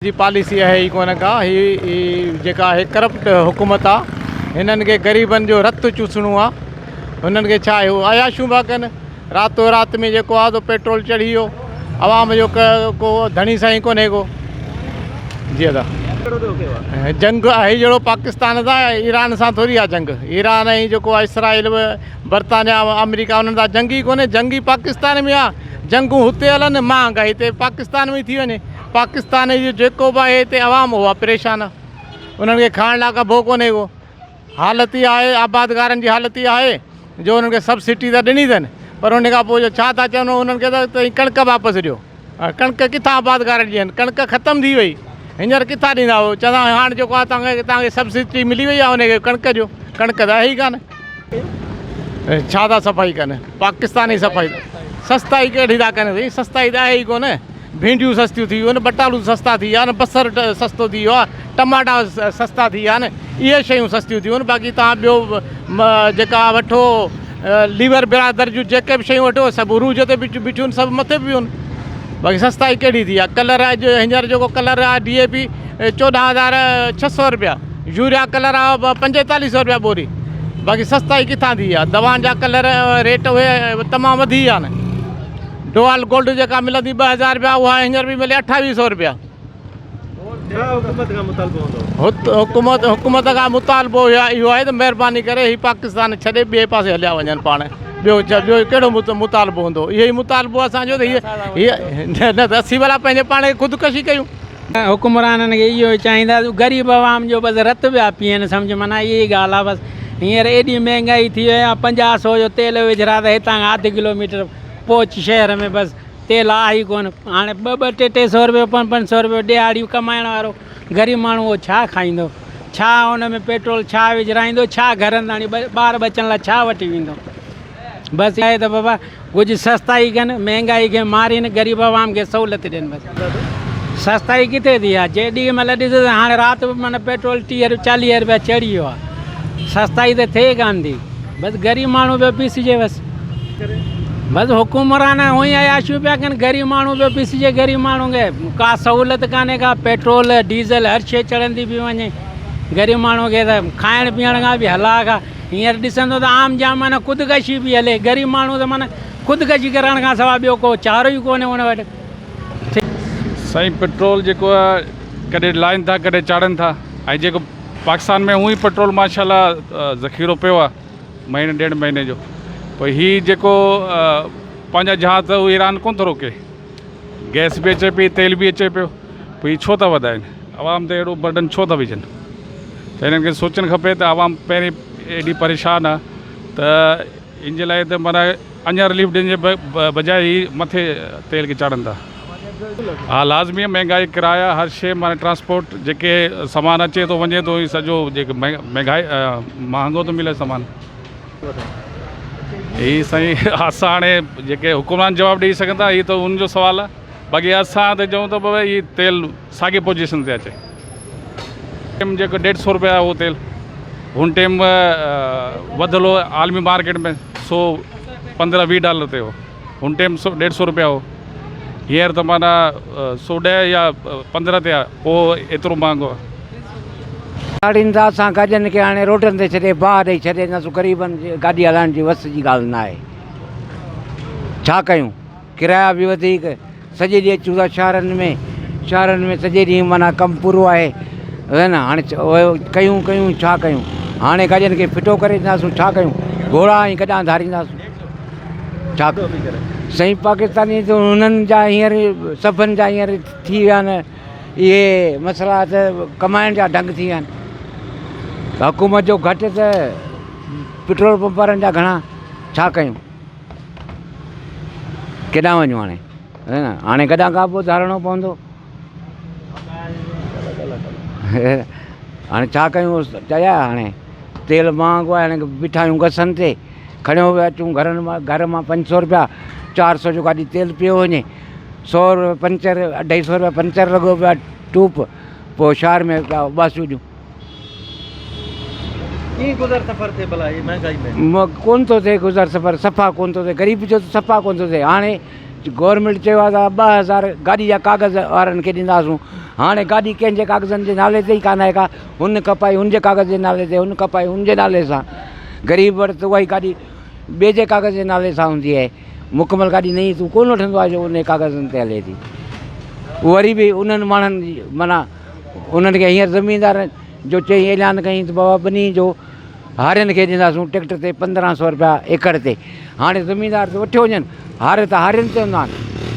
जी policy है ही कोन का ही जेका है करप्ट हुकूमत आहे। हिननि खे ग़रीबनि जो रत चूसणो आहे। हुननि खे छा आहे हू अयाशूं पिया कनि। रातो राति में जेको आहे तो पेट्रोल चढ़ी वियो। आवाम जो को धणी साईं कोन्हे को। जी दादा जंग आहे जहिड़ो पाकिस्तान सां ईरान सां थोरी आहे जंग। ईरान ऐं जेको आहे इसराइल बर्तानिया अमेरिका उन्हनि सां जंगी कोन्हे। जंगी पाकिस्तान में आहे। जंगूं हुते हलनि महांगाई हिते पाकिस्तान में थी वञे। पाकिस्तान जो जेको बि आहे हिते अवाम हुआ परेशान। उन्हनि खे खाइण लाइ का भो कोन्हे को। हालत ई आहे आबादगारनि जी हालत ई आहे जो उन्हनि खे सब्सिडी त ॾिनी अथनि पर उन खां पोइ जो छा था चवनि उन्हनि खे त कणिक वापसि ॾियो। कणिक किथां आबादगारनि जी आहिनि। कणिक ख़तमु थी वई। हींअर किथां ॾींदा हो। चवंदा हाणे जेको आहे तव्हांखे सब्सिडी मिली वई आहे उनखे कणिक जो। कणिक त आहे ई कान। छा था सफ़ाई कनि पाकिस्तानी सफ़ाई। सस्ताई कहिड़ी था कनि। सस्ताई त आहे ई कोन। भिंडियूं सस्तियूं थी वियूं आहिनि। बटालू सस्ता थी विया आहिनि। बसर सस्तो थी वियो आहे। टमाटा सस्ता थी विया आहिनि। इहे शयूं सस्तियूं थियूं आहिनि। बाक़ी तव्हां ॿियो जेका वठो लीवर बिरादर जूं जेके बि शयूं वठो सभु उरूज ते बीठियूं आहिनि। सभु मथे पियूं आहिनि। बाक़ी सस्ताई कहिड़ी थी आहे। कलर अॼु हींअर जेको कलर आहे DAP 14,600 रुपया। यूरिया कलर आहे 4500 रुपया बोरी। बाक़ी सस्ताई किथां थी आहे। दवाउनि जा कलर रेट उहे तमामु वधी विया आहिनि। डोआल गोल्ड जेका मिलंदी 2000 रुपया उहा हींअर बि मिले 2800 रुपया। हुकूमत खां मुतालबो इहो आहे त महिरबानी करे ही पाकिस्तान छॾे ॿिए पासे हलिया वञनि पाण। ॿियो कहिड़ो मुतालबो हूंदो। इहो ई मुतालबो असांजो त हीअ न त असीं भला पंहिंजे पाण खे ख़ुदकशी कयूं। हुकुमराननि खे इहो चाहींदा ग़रीब आवाम जो बसि रत पिया पीअनि। सम्झ माना इहा ई ॻाल्हि आहे। बसि हींअर एॾी महांगाई थी वई आहे। 500 जो तेल विझरा त हितां अधु किलोमीटर पहुच शहर में बसि तेल आहे ई कोन। हाणे 200 300 रुपयो 500 रुपयो ॾियाड़ियूं कमाइण वारो ग़रीब माण्हू उहो छा खाईंदो। छा हुन में पेट्रोल छा विझराईंदो। छा घरनि ताणी ॿार बचनि लाइ छा वठी वेंदो। बसि आहे त बाबा कुझु सस्ताई कनि महांगाई खे मारीनि ग़रीब आवाम खे सहूलियत ॾियनि। बसि सस्ताई किथे थी आहे। जेॾी महिल ॾिसो हाणे राति माना पेट्रोल 30-40 रुपया चढ़ी वियो आहे। सस्ताई त थिए कान थी। बसि ग़रीब माण्हू पियो पीसिजे। बसि हुकुमरान हुई अयाशियूं पिया कनि। ग़रीब माण्हू पियो पीसिजे। ग़रीब माण्हू खे का सहूलियत कान्हे का। पेट्रोल डीज़ल हर शइ चढ़ंदी पई वञे। ग़रीब माण्हू खे त खाइण पीअण खां बि हलाक आहे। हींअर ॾिसंदो त आम जाम माना ख़ुदकशी बि हले। ग़रीब माण्हू त माना ख़ुदकशी करण खां सवाइ ॿियो को चारो ई कोन्हे हुन वटि। साईं पेट्रोल जेको आहे कॾहिं लाइन था कॾहिं चाढ़नि था। ऐं जेको पाकिस्तान में हूअं ई पेट्रोल माशाल्लाह ज़ख़ीरो पियो आहे महीने 1.5 महीने जो। पोइ हीअ जेको पंहिंजा जहाज़ उहो ईरान कोन थो रोके। गैस बि अचे पई तेल बि अचे पियो। पोइ हीअ छो था वधाइनि। आवाम ते अहिड़ो बर्डन छो था विझनि। त हिननि खे सोचणु खपे त आवाम पहिरीं एॾी परेशान आहे त इन जे लाइ त माना अञा रिलीफ ॾियण जे बजाए ही मथे तेल खे चाढ़नि था। हा लाज़मी महांगाई किराया हर शइ माना ट्रांसपोर्ट जेके सामान अचे थो वञे थो सॼो जेके महांगाई महांगो थो मिले सामान। ही साईं असां हाणे जेके हुकुमरान जवाबु ॾेई सघंदा हीअ त उनजो सुवालु आहे। बाक़ी असां त चऊं त बाबा हीअ तेल साॻे पोजीशन ते अचे। टाइम जेको 150 रुपया आहे उहो तेल हुन टाइम वधियल हो आलमी मार्केट में $115-20 ते हो। हुन टाइम 150 रुपया हो। हींअर त माना 110 या 15 ते आहे। पोइ एतिरो महांगो आहे। गाॾियुनि था असां गजनि खे हाणे रोडनि ते छॾे बाहि ॾेई छॾे। ग़रीबनि जी गाॾी हलाइण जी वस जी ॻाल्हि न आहे। छा कयूं। किराया बि वधीक। सॼे ॾींहुं अचूं था शहरनि में सॼे ॾींहुं माना कमु पूरो आहे न। हाणे कयूं छा कयूं। हाणे गाॾियुनि खे फिटो करे ॾींदासीं छा कयूं। घोड़ा ई कॾहिं धारींदासीं छा साईं। पाकिस्तानी त हुननि जा हींअर सभिनि जा हींअर थी विया आहिनि इहे मसइला त कमाइण जा ढंग थी विया आहिनि। हुकूमत जो घटि त पेट्रोल पंप वारनि जा घणा। छा कयूं। केॾां वञूं हाणे है न। हाणे कॾहिं खां पोइ धारणो पवंदो। हाणे छा कयूं। चया हाणे तेल महांगो आहे। हाणे बीठा आहियूं गसनि ते खणियो पिया अचूं घर मां 500 रुपया 400 जो गाॾी तेल पियो वञे। 100 रुपया पंचर 250 रुपया पंचर लॻो पिया टूप। पोइ शहर में पिया बासूं ॾियूं। गुज़र सफ़र थिए भला महांगाई में कोन थो थिए। गुज़र सफ़र सफ़ा कोन थो थिए। ग़रीब जो सफ़ा कोन थो थिए। हाणे गवर्नमेंट चयो आहे त 2000 गाॾी जा कागज़ वारनि खे ॾींदासीं। हाणे गाॾी कंहिंजे कागज़नि जे नाले ते ई कान आहे का, हुन कपाई हुनजे कागज़ जे नाले ते, हुन कपाई हुनजे नाले सां। ग़रीब वटि त उहा ई गाॾी ॿिए जे कागज़ जे नाले सां हूंदी आहे। मुकमल गाॾी नई तूं कोन वठंदो आहे जो उन कागज़नि ते हले थी। वरी बि उन्हनि माण्हुनि जी माना उन्हनि खे हींअर ज़मीनदार जो चई ऐलान कई त बाबा ॿिन्ही जो हारियुनि खे ॾींदासीं टिकट ते 1500 रुपया एकड़ ते। हाणे ज़मीनदार त वठियो वञनि, हारे त हारियुनि ते हूंदा आहिनि।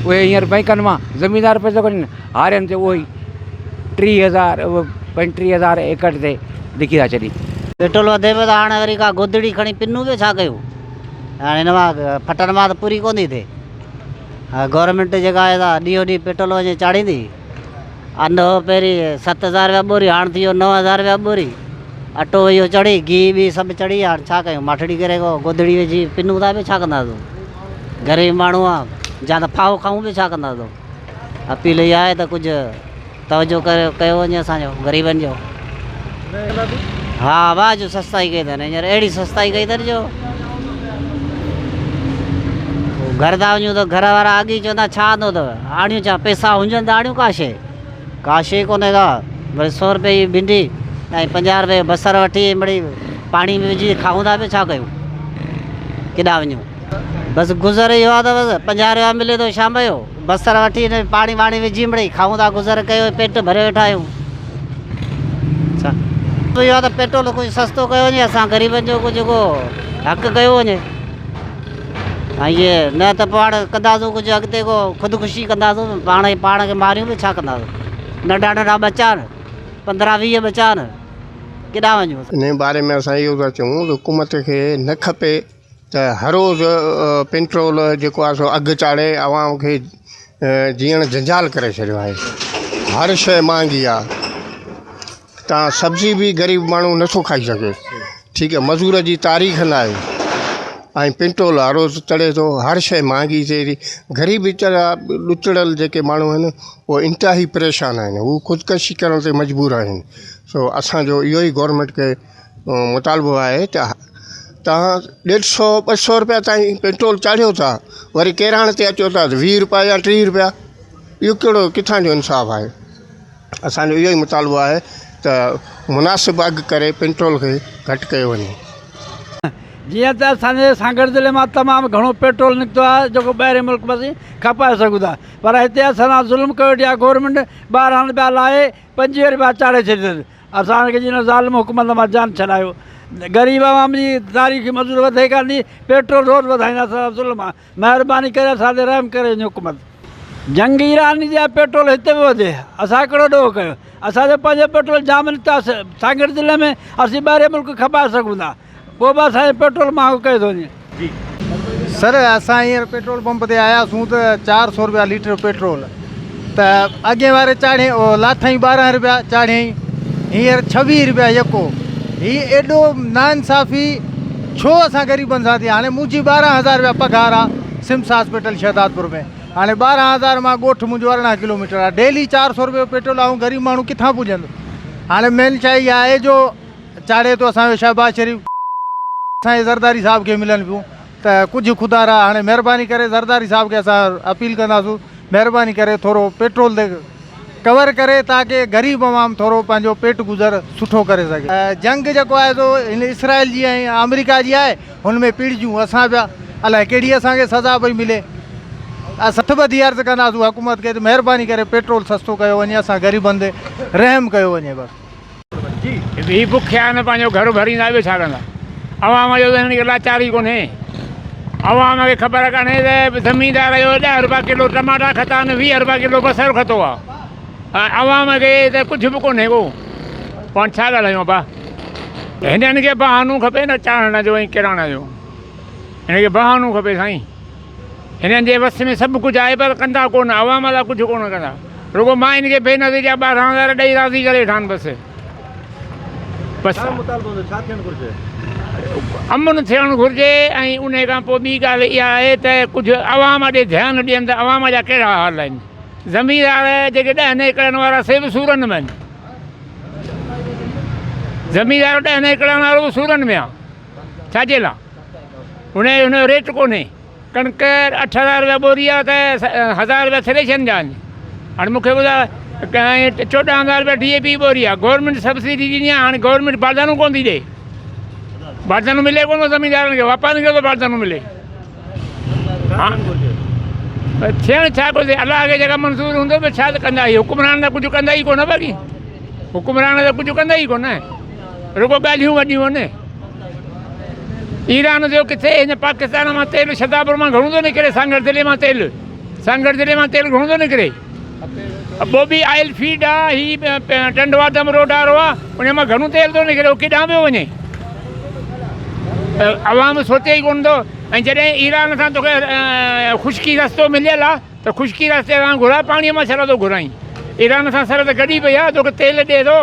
उहे हींअर बैंकनि मां ज़मीनदार पैसो कढनि, हारियुनि ते उहो ई 35,000 एकड़ ते लिखी था छॾी। पेट्रोल वधे पियो त हाणे वरी का गोदड़ी खणी पिनूं पियो छा कयूं। हाणे हिन मां फटनि मां त पूरी कोन थी थिए। गवर्नमेंट जेका आहे ॾींहों ॾींहुं पेट्रोल वञे चाढ़ींदी। अधु पहिरीं 7,000 रुपया बोरी, हाणे थी वियो 9,000 रुपया बोरी। अटो इहो चढ़ी, गिह बि सभु चढ़ी। हाणे छा कयूं, माठड़ी करे को गोदड़ी विझी पिनूं था पियो, छा कंदासीं। ग़रीब माण्हू आहे, जा त फाहो खाऊं बि छा कंदासीं। अपील इहा आहे त कुझु तवजो कयो वञे असांजो ग़रीबनि जो। हा वाह जो सस्ताई कई अथनि हींअर, अहिड़ी सस्ताई कई अथनि जो घर था वञूं त घर वारा अॻी चवंदा छा आंदो अथव, आणियूं छा पैसा हुजनि त आणियूं का शइ कोन्हे का। वरी 100 रुपए जी भिंडी ऐं 50 रुपए बसर वठी मिड़ी पाणी में विझी खाऊं था पियो, छा कयूं, केॾां वञूं। बसि गुज़र इहो आहे त बसि 50 रुपया मिले थो शाम जो, बसर वठी पाणी वाणी विझी मिड़ी खाऊं था, गुज़र कयो, पेट भरे वेठा आहियूं। छा इहो आहे त पेट्रोल कुझु सस्तो कयो वञे, असां ग़रीबनि जो कुझु जेको हक़ु कयो वञे। ऐं इहे न त पाण कंदासीं कुझु अॻिते को ख़ुदिकुशी कंदासीं, पाण खे मारियूं बि छा कंदासीं। नंढा नंढा बच्चा आहिनि, 15-20 बच्चा आहिनि, केॾां वञूं। इन बारे में असां इहो था चऊं त हुकूमत खे न खपे त हर रोज़ पेट्रोल जेको आहे सो अघु चाढ़े आवाम खे जीअण जंजाल करे छॾियो आहे। हर शइ महांगी आहे। तव्हां सब्ज़ी बि ग़रीब माण्हू नथो खाई सघे, ठीकु आहे, मज़ूर जी तारीख़ न आहे। ऐं पेट्रोल हर रोज़ चढ़े थो, हर शइ महांगी थिए थी। ग़रीब वीचारा ॾुचड़ल जेके माण्हू आहिनि उहे इंतिहाई परेशान आहिनि, हू ख़ुदकशी करण ते मजबूर आहिनि। सो असांजो इहो ई गवर्नमेंट खे मुतालबो आहे त तव्हां 150-200 रुपया ताईं पेट्रोल चाढ़ियो था, वरी किराणे ते अचो था 20 रुपया या 30 रुपया, इहो कहिड़ो किथां जो इंसाफ़ु आहे। असांजो इहो ई मुतालबो आहे त मुनासिबु अघु करे पेट्रोल खे घटि कयो वञे। जीअं त असांजे सागर ज़िले मां तमामु घणो पेट्रोल निकितो आहे जेको ॿाहिरि मुल्क में खपाए सघूं था, पर हिते असां ज़ुल्म कयो वेठी आहे। गवर्नमेंट 12 रुपया लाहे 25 रुपया चाढ़े छॾियनि। असांखे जिन ज़ालिम हुकूमत मां जान छॾायो। ग़रीब आवाम जी तारीख़ी मज़ूर वधे कान थी, पेट्रोल रोज़ वधाईंदा असां ज़ुल्म आहे। महिरबानी करे असां ते रहम करे वञे हुकूमत। जंग ईरान जी आहे, पेट्रोल हिते बि वधे, असां हिकिड़ो ॾोह कयो। असांजो पंहिंजो पेट्रोल जाम निकिता सागर ज़िले में, असीं ॿाहिरि मुल्क खपाए सघूं था, पोइ बि असांजो पेट्रोल महांगो कयो थो वञे। सर असां हींअर पेट्रोल पंप ते आयासीं त 400 रुपया लीटर पेट्रोल, त अॻे वारे चाढ़ियईं लाथईं 12 रुपया चाढ़ियईं, हींअर 26 रुपया यको। हीअ एॾो नाइंसाफ़ी छो असां ग़रीबनि सां थी। हाणे मुंहिंजी 12,000 रुपया पघार आहे सिम्स हॉस्पिटल शहदादपुर में। हाणे 12,000 मां ॻोठु मुंहिंजो 18 किलोमीटर आहे, डेली 400 रुपये पेट्रोल ऐं ग़रीब माण्हू किथां पुॼंदो। हाणे मेन शइ इहा आहे जो चाढ़े थो असांजो शहबाज शरीफ़, असांजे ज़रदारी साहब खे मिलनि पियूं त कुझु ख़ुदारा। हाणे महिरबानी करे ज़रदारी साहब खे असां अपील कंदासीं, महिरबानी करे थोरो पेट्रोल ते कवर करे ताकी ग़रीब अवाम थोरो पंहिंजो पेट गुज़र सुठो करे सघे। जंग जेको आहे सो हिन इसराइल जी ऐं अमेरिका जी आहे, हुन में पिड़जूं असां पिया, अलाए कहिड़ी असांखे सज़ा पई मिले। असां ॿधी अर्ज़ु कंदासीं हुकूमत खे त महिरबानी करे पेट्रोल सस्तो कयो वञे, असां ग़रीबनि ते रहम कयो वञे बसि। जी बुखिया आहिनि, पंहिंजो घर भरींदा ॿियो छा कंदा। अवाम जो त हिन खे लाचारी कोन्हे। अवाम खे ख़बर कान्हे त ज़मीनदार जो 10 रुपया किलो टमाटा खता आहिनि, 20 रुपया किलो बसर खतो आहे। अवाम खे त कुझु बि कोन्हे को, पाण छा ॻाल्हायूं पा। हिननि खे बहानो खपे न चाढ़ण जो ऐं किराणे जो, हिनखे बहानो खपे साईं। हिननि जे वस में सभु कुझु आहे पर कंदा कोन, अवाम लाइ कुझु कोन कंदा। रुगो मां हिनखे बेनज़ीर जा 12,000 ॾेई राज़ी करे ठहनि बसि। अमन थियणु घुरिजे। ऐं उन खां पोइ ॿी ॻाल्हि इहा आहे त कुझु अवाम ॾे ध्यानु ॾियनि त अवाम जा कहिड़ा हाल आहिनि। ज़मीनदार जेके 10 एकड़नि वारा से बि सूरनि में आहिनि। ज़मीनदार 10 एकड़नि वारो बि सूरनि में आहे, छाजे लाइ? हुनजो रेट कोन्हे। कणिक 8,000 रुपया बोरी आहे त 1,000 रुपया थ्रेशन जा आहिनि। हाणे मूंखे ॿुधाए 14,000 रुपया DAP बोरी आहे गवर्नमेंट सब्सिडी ॾिनी आहे हाणे गवर्नमेंट बारदानो कोन थी ॾे बारदानो मिले कोन ज़मीनदारनि खे वापारियुनि खे थो बारदानो मिले हा थियणु छा कुझु अलाह खे जेका मंज़ूर हूंदो त छा त कंदा हुकुमरान त कुझु कंदा ई कोन बाक़ी हुकुमरान त कुझु कंदा ई कोन रुगो ॻाल्हियूं वॾियूं आहिनि ईरान जो किथे हिन पाकिस्तान मां तेल छतापुर मां घणो थो निकिरे सांगड़ ज़िले मां तेल घणो थो निकिरे बोबी ऑयल फीड आहे हीअ टंडवादम रोड वारो आहे उन मां घणो तेल थो निकिरे उहो केॾांहुं पियो वञे अवाम सोचे ई कोन थो ऐं जॾहिं ईरान सां तोखे ख़ुश्की रस्तो मिलियल आहे त ख़ुश्की रस्ते सां घुराए पाणीअ मां छा थो घुराई ईरान सां सरहद गॾी पई आहे तोखे तेल ॾिए थो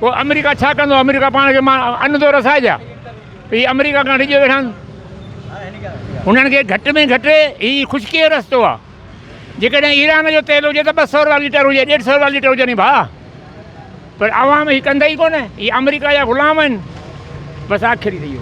पोइ अमेरिका छा कंदो अमेरिका पाण खे मां अन्न थो रसाइजा हीअ अमेरिका खां डिॼो वेठा आहिनि हुननि खे घटि में घटि हीअ ख़ुश्कीअ जो रस्तो आहे जेकॾहिं ईरान जो तेल हुजे त 200 रुपया लीटर हुजे 150 रुपया लीटर हुजनि भाउ पर आवाम हीअ कंदा ई कोन हीअ अमेरिका जा ग़ुलाम आहिनि बसि आख़िरी थी वियो